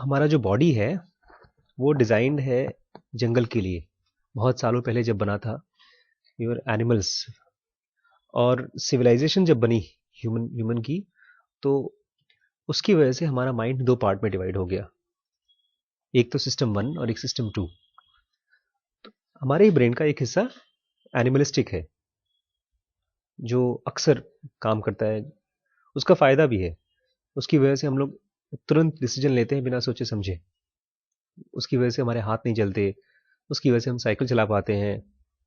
हमारा जो बॉडी है वो डिजाइंड है जंगल के लिए। बहुत सालों पहले जब बना था यूर एनिमल्स, और सिविलाइजेशन जब बनी ह्यूमन ह्यूमन की, तो उसकी वजह से हमारा माइंड दो पार्ट में डिवाइड हो गया। एक तो सिस्टम 1 और एक सिस्टम 2। हमारे ही ब्रेन का एक हिस्सा एनिमलिस्टिक है, जो अक्सर काम करता है। उसका फायदा भी है, उसकी वजह से हम लोग तुरंत डिसीजन लेते हैं बिना सोचे समझे। उसकी वजह से हमारे हाथ नहीं जलते, उसकी वजह से हम साइकिल चला पाते हैं,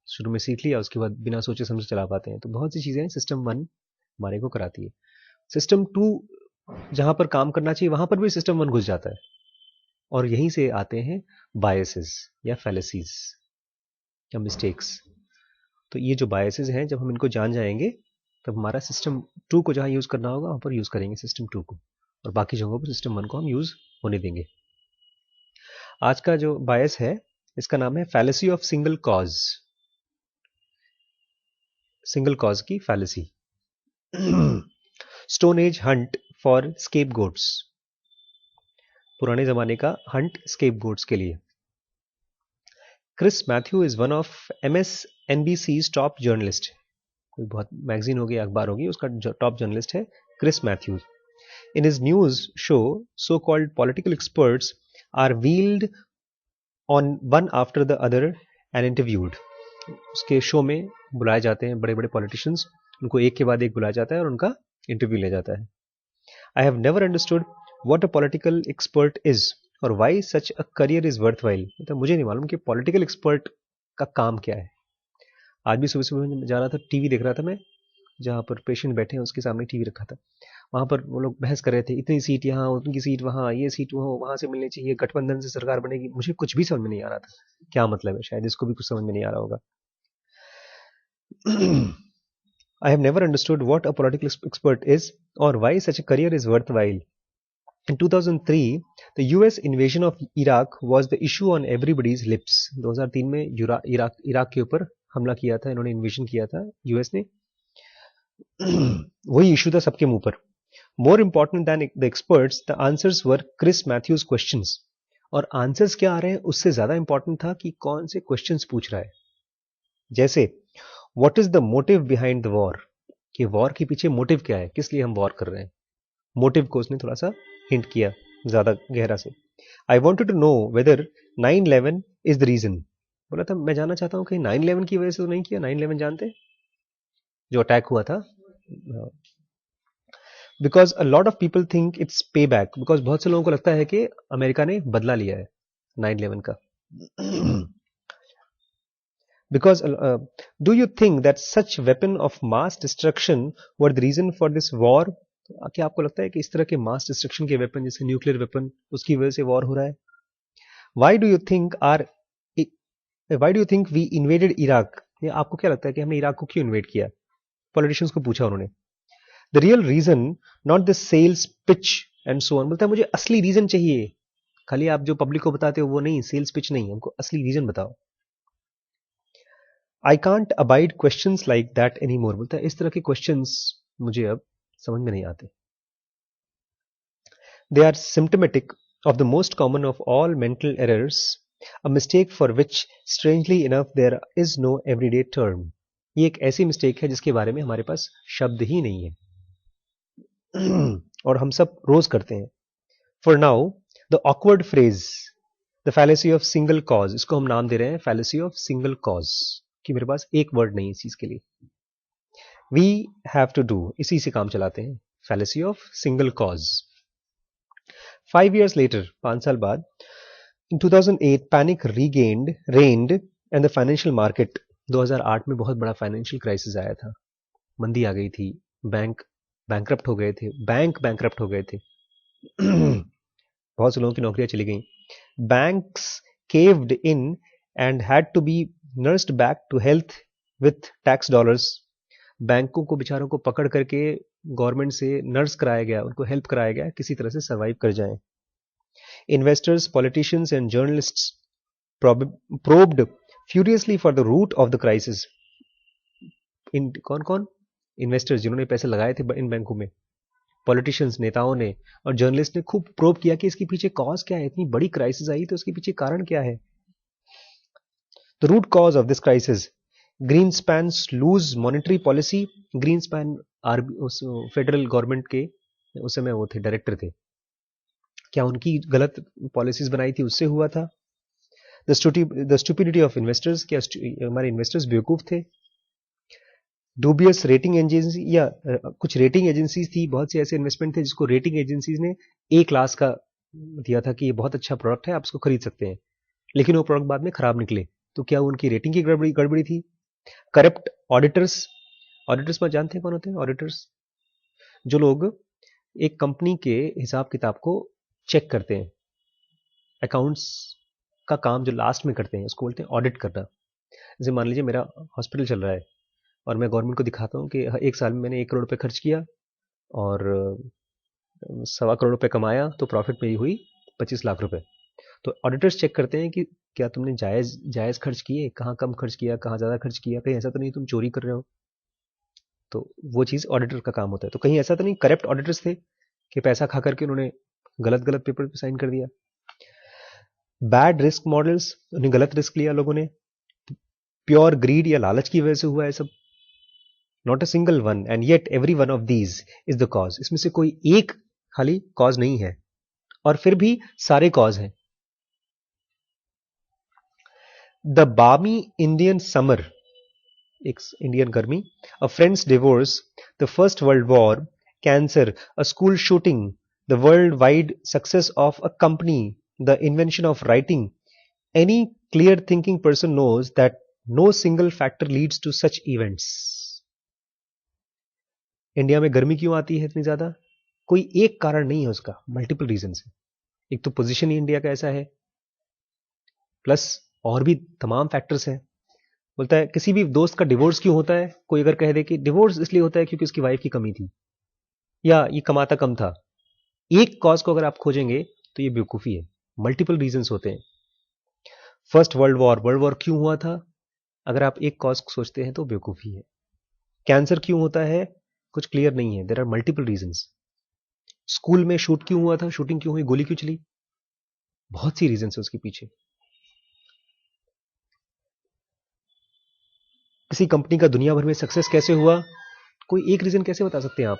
शुरू में सीख लिया उसके बाद बिना सोचे समझे चला पाते हैं। तो बहुत सी चीज़ें सिस्टम 1 हमारे को कराती है। सिस्टम 2 जहाँ पर काम करना चाहिए वहाँ पर भी सिस्टम 1 घुस जाता है, और यहीं से आते हैं बायसेस या फैलेसीज या मिस्टेक्स। तो ये जो बायसेस हैं, जब हम इनको जान जाएंगे तब हमारा सिस्टम 2 को जहाँ यूज़ करना होगा वहाँ पर यूज़ करेंगे सिस्टम 2 को, और बाकी जगहों पर सिस्टम 1 को हम यूज़ होने देंगे। आज का जो बायस है इसका नाम है fallacy of single cause. Single cause की fallacy. Stone age hunt for scapegoats. पुराने जमाने का हंट स्केप गोट्स के लिए। Chris Matthew is one of MSNBC top journalist. कोई बहुत मैगजीन होगी, अखबार होगी, उसका टॉप जर्नलिस्ट है Chris Matthews. In his news show, so called political experts are wheeled on one after the other and interviewed. उसके शो में बुलाए जाते हैं बड़े बड़े पॉलिटिशियंस, उनको एक के बाद एक बुलाया जाता है और उनका इंटरव्यू लिया जाता है। I have never understood what a political expert is और why such a career is worthwhile. मतलब मुझे नहीं मालूम कि पॉलिटिकल एक्सपर्ट का काम क्या है। आज भी सुबह सुबह जा रहा था, टीवी देख रहा था मैं, जहाँ पर पेशेंट बैठे हैं उसके सामने टीवी रखा था। वहां पर वो लोग बहस कर रहे थे, इतनी सीट यहाँ, उनकी सीट वहाँ, ये सीट वहां से मिलनी चाहिए, गठबंधन से सरकार बनेगी। मुझे कुछ भी समझ में नहीं आ रहा था क्या मतलब है, शायद इसको भी कुछ समझ में नहीं आ रहा होगा। I have never understood what a political expert is or why such a career is worthwhile. In 2003, the US invasion of Iraq was the issue on everybody's lips. 2003 में इराक के ऊपर हमला किया था, इन्होंने इन्वेजन किया था यूएस ने। वही इशू था सबके मुंह पर। More important than the experts, the answers were Chris Matthews questions. और आंसर्स क्या आ रहे हैं उससे ज्यादा इंपॉर्टेंट था कि कौन से क्वेश्चंस पूछ रहा है। जैसे what is the motive behind the war, कि वॉर के पीछे मोटिव क्या है, किस लिए हम वॉर कर रहे हैं। मोटिव को उसने थोड़ा सा हिंट किया ज्यादा गहरा से। I wanted to know whether 9/11 is the reason. बोला था मैं जानना चाहता हूँ कि 9/11 की वजह से तो नहीं किया। 9/11 जानते, जो अटैक हुआ था। Because a lot of people think it's पे बैक, बिकॉज बहुत से लोगों को लगता है कि अमेरिका ने बदला लिया है 9/11 का। Because do you think that such weapon of mass destruction were the reason for this war? क्या आपको लगता है कि इस तरह के मास डिस्ट्रक्शन के वेपन, जैसे न्यूक्लियर वेपन, उसकी वजह से वॉर हो रहा है? Why do you think we invaded Iraq? ये आपको क्या लगता है कि हमने इराक को क्यों इन्वेड किया? पॉलिटिशियंस को पूछा उन्होंने। The real reason, not the sales pitch and so on. बोलता है मुझे असली रीजन चाहिए, खाली आप जो पब्लिक को बताते हो वो नहीं, सेल्स पिच नहीं, हमको असली रीजन बताओ। I can't abide questions like that any more. बोलता है इस तरह के क्वेश्चंस मुझे अब समझ में नहीं आते। They are symptomatic of the most common of all mental errors, a mistake for which strangely enough there is no everyday term. ये एक ऐसी मिस्टेक है जिसके बारे में हमारे पास शब्द ही नहीं है और हम सब रोज करते हैं। For now the awkward phrase, the fallacy of single cause, इसको हम नाम दे रहे हैं फैलेसी ऑफ सिंगल कॉज, कि मेरे पास एक वर्ड नहीं इस चीज के लिए। वी हैव टू डू, इसी से काम चलाते हैं। Fallacy of single cause. 5 years later, 5 साल बाद, in 2008 panic regained rained and the financial market. 2008 में बहुत बड़ा फाइनेंशियल क्राइसिस आया था, मंदी आ गई थी, बैंक बैंकरप्ट हो गए थे, बैंकरप्ट हो गए थे बहुत से लोगों की नौकरियां चली गई। Banks caved in and had to be nursed back to health with tax dollars. बैंकों को बेचारों को पकड़ करके गवर्नमेंट से नर्स कराया गया, उनको हेल्प कराया गया, किसी तरह से सर्वाइव कर जाएं। Investors, politicians and journalists probed furiously for the root of the crisis. इन कौन कौन इन्वेस्टर्स जिन्होंने पैसे लगाए थे इन बैंकों में, पॉलिटिशियंस, नेताओं ने और जर्नलिस्ट ने खूब प्रोब किया कि इसके पीछे कॉज क्या है, इतनी बड़ी क्राइसिस आई तो इसके पीछे कारण क्या है। The root cause of this crisis, Greenspan's loose monetary policy. Greenspan उस फेडरल गवर्नमेंट के उस समय वो थे, डायरेक्टर थे, क्या उनकी गलत पॉलिसीज बनाई थी उससे हुआ था। द स्टूपिडिटी ऑफ इन्वेस्टर्स, क्या हमारे इन्वेस्टर्स बेवकूफ थे। डूबियस रेटिंग एजेंसी, या कुछ रेटिंग एजेंसीज थी, बहुत से ऐसे इन्वेस्टमेंट थे जिसको रेटिंग एजेंसीज ने ए क्लास का दिया था कि ये बहुत अच्छा प्रोडक्ट है, आप इसको खरीद सकते हैं, लेकिन वो प्रोडक्ट बाद में खराब निकले, तो क्या उनकी रेटिंग की गड़बड़ी थी। करप्ट ऑडिटर्स, ऑडिटर्स में जानते हैं कौन होते हैं ऑडिटर्स? जो लोग एक कंपनी के हिसाब किताब को चेक करते हैं, अकाउंट्स का काम जो लास्ट में करते हैं उसको बोलते हैं ऑडिट करना। जैसे मान लीजिए मेरा हॉस्पिटल चल रहा है और मैं गवर्नमेंट को दिखाता हूँ कि एक साल में मैंने 1 करोड़ रुपए खर्च किया और 1.25 करोड़ रुपए कमाया, तो प्रॉफिट मेरी हुई 25 लाख रुपए। तो ऑडिटर्स चेक करते हैं कि क्या तुमने जायज जायज खर्च किए, कहाँ कम खर्च किया, कहाँ ज्यादा खर्च किया, कहीं ऐसा तो नहीं तुम चोरी कर रहे हो। तो वो चीज ऑडिटर का काम होता है। तो कहीं ऐसा तो नहीं करप्ट ऑडिटर्स थे कि पैसा खा करके उन्होंने गलत गलत पेपर पे साइन कर दिया। बैड रिस्क मॉडल्स, उन्हें गलत रिस्क लिया लोगों ने, प्योर ग्रीड या लालच की वजह से हुआ है सब। Not a single one and yet every one of these is the cause, इसमें से कोई एक खाली कॉज नहीं है और फिर भी सारे कॉज हैं। द बामी इंडियन समर, एक इंडियन गर्मी, a friend's divorce, the first world war, cancer, a school shooting, the world wide success of a company, the invention of writing. Any clear thinking person knows that no single factor leads to such events. India में गर्मी क्यों आती है इतनी ज्यादा? कोई एक कारण नहीं है उसका, मल्टीपल रीजन है। एक तो पोजीशन ही इंडिया का ऐसा है, प्लस और भी तमाम फैक्टर्स हैं। बोलता है किसी भी दोस्त का डिवोर्स क्यों होता है, कोई अगर कह दे कि डिवोर्स इसलिए होता है क्योंकि उसकी वाइफ की कमी थी या ये कमाता कम था, एक कॉज को अगर आप खोजेंगे तो ये बेवकूफी है। मल्टीपल रीजंस होते हैं। First world war, world war क्यों हुआ था, अगर आप एक कॉज सोचते हैं तो बेवकूफी है। कैंसर क्यों होता है, कुछ क्लियर नहीं है, there are multiple reasons. School में शूट क्यों हुआ था, शूटिंग क्यों हुई, गोली क्यों चली, बहुत सी रीजन है उसके पीछे। किसी कंपनी का दुनिया भर में सक्सेस कैसे हुआ, कोई एक रीजन कैसे बता सकते हैं आप?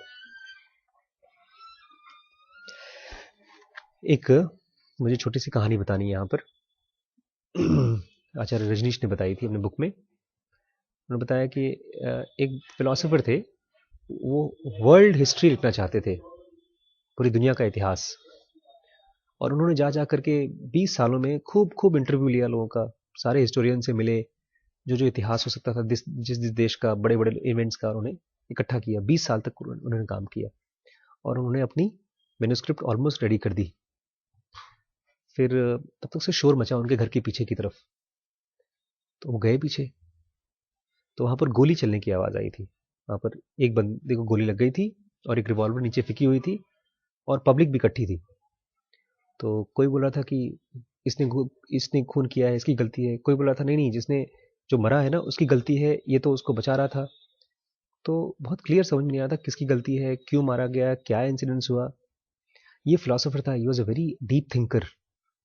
एक मुझे छोटी सी कहानी बतानी है यहां पर। आचार्य रजनीश ने बताई थी अपने बुक में। उन्होंने बताया कि एक फिलोसोफर थे, वो वर्ल्ड हिस्ट्री लिखना चाहते थे, पूरी दुनिया का इतिहास। और उन्होंने जा जा करके 20 सालों में खूब खूब इंटरव्यू लिया लोगों का, सारे हिस्टोरियन से मिले, जो जो इतिहास हो सकता था जिस जिस देश का, बड़े बड़े इवेंट्स का उन्होंने इकट्ठा किया। 20 साल तक उन्होंने काम किया और उन्होंने अपनी मैन्युस्क्रिप्ट ऑलमोस्ट रेडी कर दी। फिर तब तक से शोर मचा उनके घर के पीछे की तरफ, तो वो गए पीछे, तो वहां पर गोली चलने की आवाज आई थी। वहां पर एक बंदे को गोली लग गई थी और एक रिवॉल्वर नीचे फेंकी हुई थी और पब्लिक भी इकट्ठी थी। तो कोई बोल रहा था कि इसने खून किया है, इसकी गलती है। कोई बोल रहा था नहीं नहीं, जिसने जो मरा है ना उसकी गलती है, ये तो उसको बचा रहा था। तो बहुत क्लियर समझ में नहीं आता किसकी गलती है, क्यों मारा गया, क्या इंसिडेंस हुआ। ये फिलोसोफर था, he was a very deep thinker,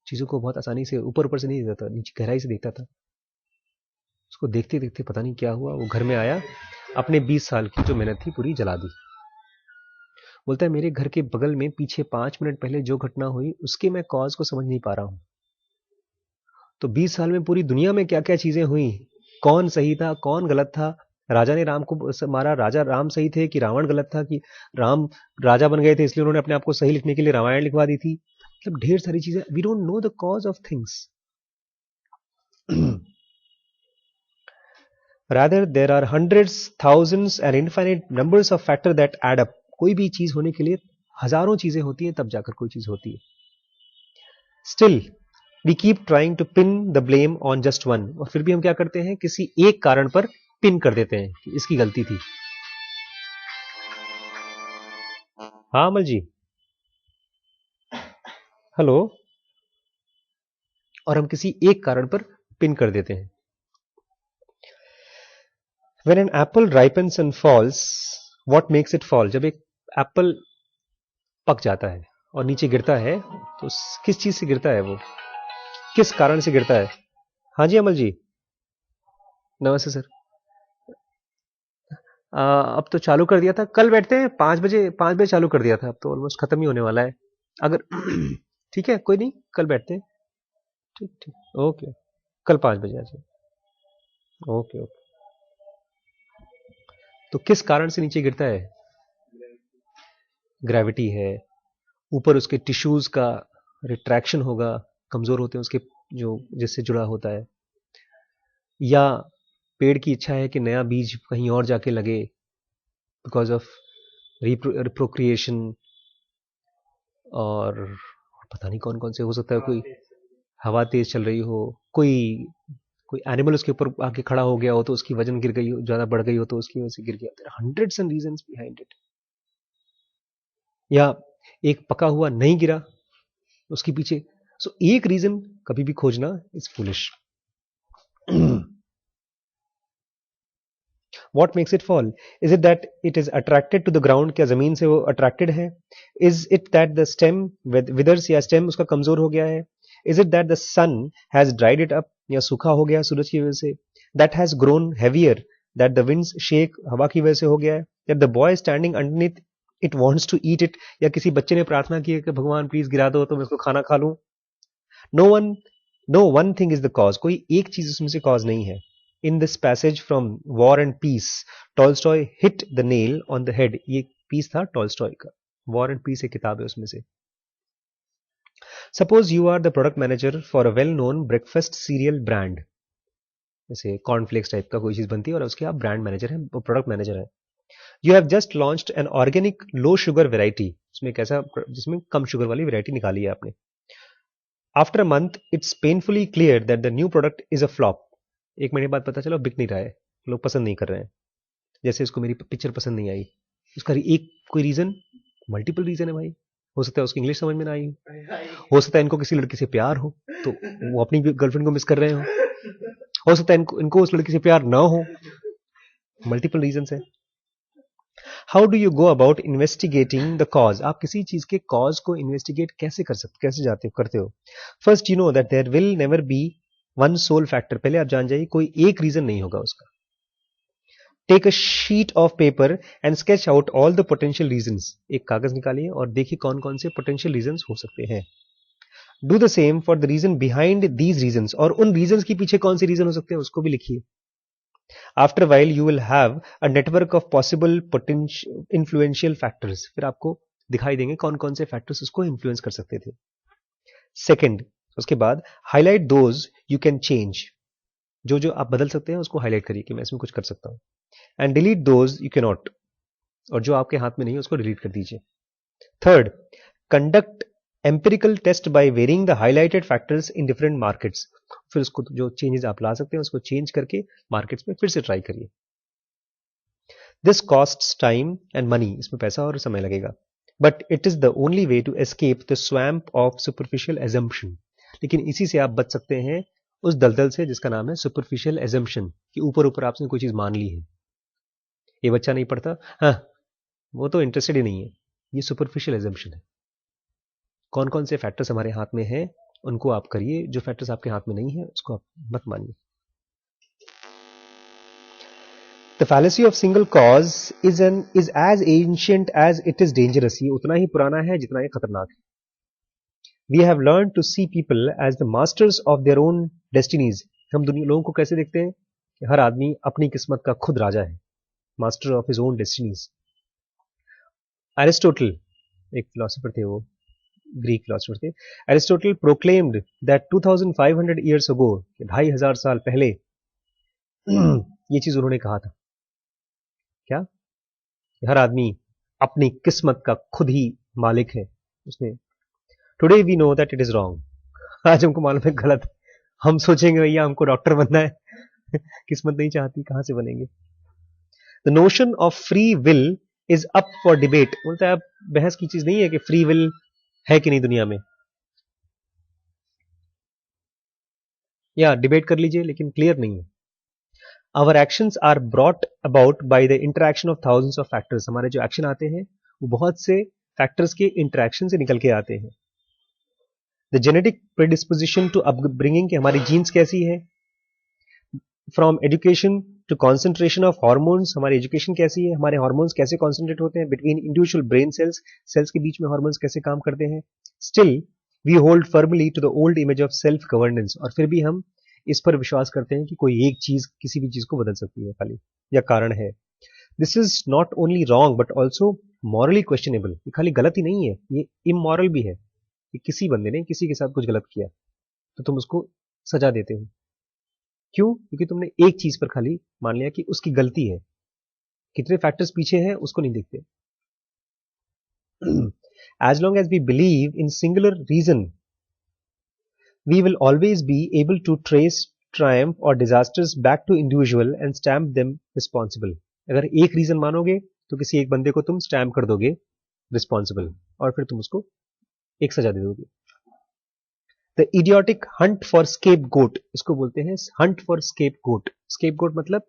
चीजों को बहुत आसानी से ऊपर ऊपर से नहीं देखता था, नीचे गहराई से देखता था। उसको देखते देखते पता नहीं क्या हुआ, वो घर में आया, अपने 20 साल की जो मेहनत थी पूरी जला दी। बोलता है मेरे घर के बगल में पीछे 5 मिनट पहले जो घटना हुई उसके मैं कॉज को समझ नहीं पा रहा हूं। तो 20 साल में पूरी दुनिया में क्या क्या चीजें हुई, कौन सही था कौन गलत था, राजा ने राम को मारा, राजा राम सही थे कि रावण गलत था, कि राम राजा बन गए थे इसलिए उन्होंने अपने आप को सही लिखने के लिए रामायण लिखवा दी थी। मतलब ढेर सारी चीजें, we don't know the cause of things. Rather, there are hundreds, thousands and infinite numbers of factors that add up. कोई भी चीज होने के लिए हजारों चीजें होती हैं तब जाकर कोई चीज होती है। Still, we keep trying to pin the blame on just one. और फिर भी हम क्या करते हैं, किसी एक कारण पर पिन कर देते हैं कि इसकी गलती थी। हाँ अमल जी, हेलो। और हम किसी एक कारण पर पिन कर देते हैं। When an apple ripens and falls, what makes it fall? जब एक एप्पल पक जाता है और नीचे गिरता है, तो किस चीज से गिरता है वो, किस कारण से गिरता है? हाँ जी अमल जी, नमस्ते सर। अब तो चालू कर दिया था, कल बैठते हैं 5 बजे, 5 बजे चालू कर दिया था, अब तो ऑलमोस्ट खत्म ही होने वाला है। अगर ठीक है, कोई नहीं, कल बैठते हैं। ठीक ठीक, ओके। कल 5 बजे आ जाए। Okay okay. तो किस कारण से नीचे गिरता है? ग्रेविटी है, ऊपर उसके टिश्यूज का रिट्रैक्शन होगा, कमजोर होते हैं उसके, जो जिससे जुड़ा होता है, या पेड़ की इच्छा है कि नया बीज कहीं और जाके लगे, बिकॉज ऑफ रिप्रोक्रिएशन, और पता नहीं कौन कौन से हो सकता है, कोई हवा तेज चल रही हो, कोई कोई एनिमल उसके ऊपर आके खड़ा हो गया हो तो उसकी वजन गिर गई हो, ज्यादा बढ़ गई हो तो उसकी वजह से गिर गया। Hundreds and reasons behind it. या एक पका हुआ नहीं गिरा उसके पीछे, सो एक रीजन कभी भी खोजना is foolish. What makes it fall? Is it that it is attracted to the ground? क्या जमीन से वो attracted है? Is it that the stem withers, या stem उसका कमजोर हो गया है? Is it that the sun has dried it up, या सूखा हो गया सूरज की वजह से? That has grown heavier, that the winds shake, हवा की वजह से हो गया है? That the boy standing underneath it wants to eat it, या किसी बच्चे ने प्रार्थना की है कि भगवान प्लीज गिरा दो तो मैं इसको खाना खा लूं? No one, no one thing is the cause. कोई एक चीज उसमें से cause नहीं है. In this passage from War and Peace, Tolstoy hit the nail on the head. ये पीस था टॉलस्टॉय का, War and Peace एक किताब है उसमें से. Suppose you are the product manager for a well-known breakfast cereal brand. जैसे cornflakes type का कोई चीज बनती है और उसके आप ब्रांड मैनेजर हैं, प्रोडक्ट मैनेजर हैं. You have just launched an organic low sugar variety. उसमें एक ऐसा जिसमें कम शुगर वाली वैरायटी निकाली है आपने. After a month, it's painfully clear that the new product is a flop. एक महीने बाद पता चला बिक नहीं रहा है, लोग पसंद नहीं कर रहे हैं, जैसे इसको मेरी पिक्चर पसंद नहीं आई. उसका एक कोई रीजन, मल्टीपल रीजन है भाई. हो सकता है उसकी इंग्लिश समझ में ना आई, हो सकता है इनको किसी लड़की से प्यार हो तो वो अपनी गर्लफ्रेंड को मिस कर रहे हो सकता है इनको उस लड़की से प्यार ना हो. मल्टीपल रीजन है. How do you go about investigating the cause? आप किसी चीज के कॉज को इन्वेस्टिगेट कैसे कर सकते, कैसे जाते हो, करते हो? First you know that there will never be one sole factor. पहले आप जान जाइए कोई एक रीजन नहीं होगा उसका. Take a sheet of paper and sketch out all the potential reasons. एक कागज निकालिए और देखिए कौन कौन से पोटेंशियल रीजंस हो सकते हैं. Do the same for the reason behind these reasons. और उन रीजंस के पीछे कौन से रीजन हो सकते हैं उसको भी लिखिए. After while you will have a network of possible potential influential factors. फिर आपको दिखाई देंगे कौन कौन से फैक्टर्स उसको इन्फ्लुएंस कर सकते थे. सेकेंड, उसके बाद highlight those you can change. जो जो आप बदल सकते हैं उसको हाईलाइट करिए कि मैं इसमें कुछ कर सकता हूं. And delete those you can not. और जो आपके हाथ में नहीं है उसको डिलीट कर दीजिए. Third, conduct empirical test by varying the highlighted factors in different markets. फिर उसको जो चेंजेस आप ला सकते हैं उसको चेंज करके मार्केट्स में फिर से ट्राई करिए. This costs time and money. इसमें पैसा और समय लगेगा. But it is the only way to escape the swamp of superficial assumption. लेकिन इसी से आप बच सकते हैं उस दलदल से जिसका नाम है सुपरफिशियल एजम्पशन, कि ऊपर ऊपर आपने कोई चीज मान ली है. ये बच्चा नहीं पढ़ता, हाँ वो तो इंटरेस्टेड ही नहीं है. ये सुपरफिशियल एजम्पशन है. कौन कौन से फैक्टर्स हमारे हाथ में हैं उनको आप करिए, जो फैक्टर्स आपके हाथ में नहीं है उसको आप मत मानिए. The fallacy of single cause is as ancient as it is dangerous. ये उतना ही पुराना है जितना ये खतरनाक है. We have learned to see people as the masters of their own destinies. हम दुनिया लोगों को कैसे देखते हैं कि हर आदमी अपनी किस्मत का खुद राजा है, master of his own destinies. Aristotle एक फिलोसोफर थे, वो ग्रीक फिलोसोफर थे. Aristotle proclaimed that 2500 years ago, 2500 साल पहले ये चीज उन्होंने कहा था. क्या? हर आदमी अपनी किस्मत का खुद ही मालिक है उसने. Today we know that it is wrong. आज हमको मालूम है गलत. हम सोचेंगे भैया हमको डॉक्टर बनना है किस्मत नहीं चाहती, कहां से बनेंगे. The notion of free will is up for debate. बोलता है अब बहस की चीज नहीं है कि फ्री विल है कि नहीं दुनिया में, या डिबेट कर लीजिए लेकिन क्लियर नहीं है. Our actions are brought about by the interaction of thousands of factors. हमारे जो एक्शन आते हैं वो बहुत से फैक्टर्स के इंटरेक्शन से निकल के आते हैं। The genetic predisposition to upbringing, कि हमारी जीन्स कैसी है। From education to concentration of hormones, हमारी एजुकेशन कैसी है, हमारे हार्मोन्स कैसे कॉन्सेंट्रेट होते हैं between individual brain cells, cells के बीच में हार्मोन्स कैसे काम करते हैं। Still we hold firmly to the old image of self governance, और फिर भी हम इस पर विश्वास करते हैं कि कोई एक चीज किसी भी चीज को बदल सकती है खाली, या कारण है। This is not only wrong but also morally questionable, ये खाली गलत ही नहीं है, ये इमोरल भी है कि किसी बंदे ने किसी के साथ कुछ गलत किया तो तुम उसको सजा देते हो। क्यों? क्योंकि तुमने एक चीज पर खाली मान लिया कि उसकी गलती है, कितने फैक्टर्स पीछे हैं उसको नहीं देखते। As long as we believe in singular reason we will always be able to trace triumph और disasters back to individual and stamp them responsible. अगर एक रीजन मानोगे तो किसी एक बंदे को तुम स्टैम्प कर दोगे रिस्पॉन्सिबल, और फिर तुम उसको एक सजा दे दोगे। The idiotic hunt for scapegoat, इसको बोलते हैं hunt for scapegoat. Scapegoat मतलब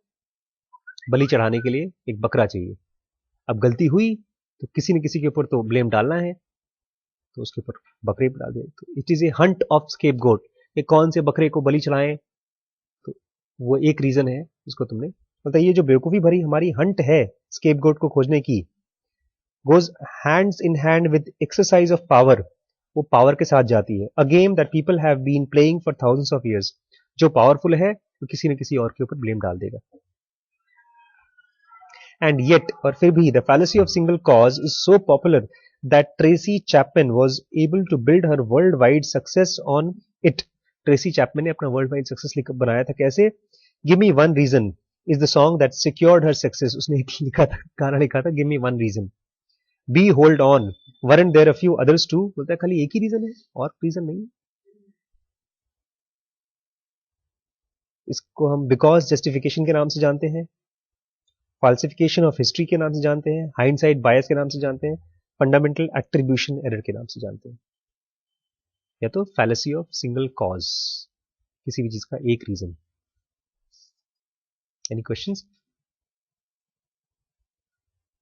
बलि चढ़ाने के लिए एक बकरा चाहिए। अब गलती हुई तो किसी न किसी के ऊपर तो ब्लेम डालना है, तो उसके ऊपर बकरे पर डाल दिया। तो it is a hunt of scapegoat, ये कौन से बकरे को बलि चढ़ाएं, तो वो एक रीजन है जिसको तुमने, मतलब ये जो बेवकूफी भरी हमारी हंट है स्केप गोट को खोजने की, goes hands in hand with exercise of power, वो पावर के साथ जाती है। A game that people have been playing for thousands of years, जो पावरफुल है तो किसी न किसी और के ऊपर ब्लेम डाल देगा। एंड येट, और फिर भी the fallacy of single cause is so popular that Tracy Chapman was able to build her world wide success on it. Tracy Chapman ने अपना वर्ल्ड वाइड सक्सेस बनाया था कैसे? Give me one reason is the song that secured her success. उसने लिखा था, गाना लिखा था, give me one reason, be hold on, weren't there a few others too. बोलता है खाली एक ही रीजन है और रीजन नहीं। इसको हम बिकॉज जस्टिफिकेशन के नाम से जानते हैं, फाल्सिफिकेशन ऑफ हिस्ट्री के नाम से जानते हैं, हाइंडसाइट बायस के नाम से जानते हैं, फंडामेंटल एट्रीब्यूशन एरर के नाम से जानते हैं, या तो फैलेसी ऑफ सिंगल कॉज, किसी भी चीज का एक रीजन। Any questions?